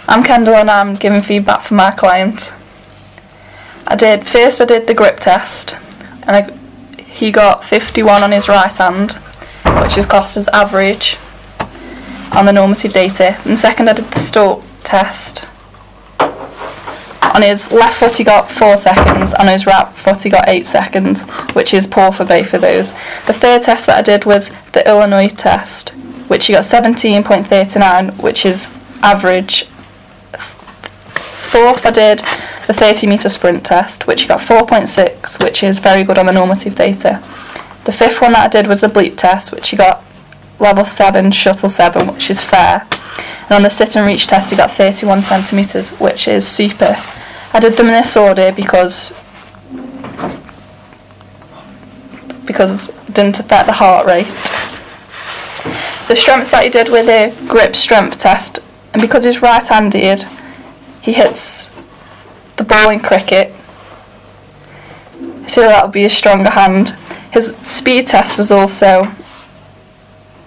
I'm Kendall and I'm giving feedback for my client. First I did the grip test and he got 51 on his right hand, which is classed as average on the normative data. And second I did the stalk test. On his left foot he got 4 seconds, on his right foot he got 8 seconds, which is poor for both of those. The third test that I did was the Illinois test, which he got 17.39, which is average. Fourth I did the 30-metre sprint test, which he got 4.6, which is very good on the normative data. The fifth one that I did was the bleep test, which he got level 7, shuttle 7, which is fair. And on the sit and reach test he got 31 centimetres, which is super. I did them in this order because it didn't affect the heart rate. The strengths that he did with the grip strength test, and because he's right-handed, he hits the ball in cricket, so that would be a stronger hand. His speed test was also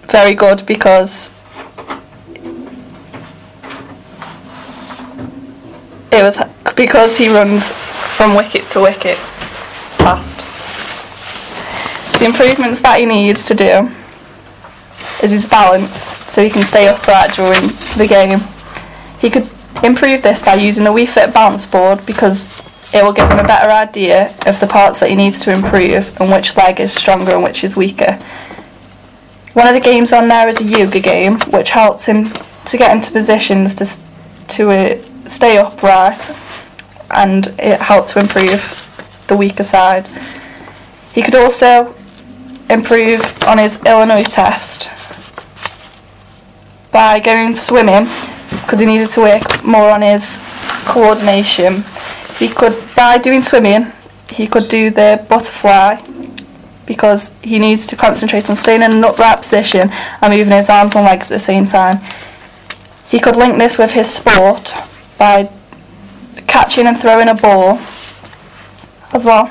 very good because he runs from wicket to wicket fast. The improvements that he needs to do is his balance, so he can stay upright during the game. He could improve this by using the Wii Fit balance board because it will give him a better idea of the parts that he needs to improve and which leg is stronger and which is weaker. One of the games on there is a yoga game, which helps him to get into positions to stay upright, and it helped to improve the weaker side. He could also improve on his Illinois test by going swimming, because he needed to work more on his coordination. By doing swimming, he could do the butterfly, because he needs to concentrate on staying in an upright position and moving his arms and legs at the same time. He could link this with his sport by catching and throwing a ball as well.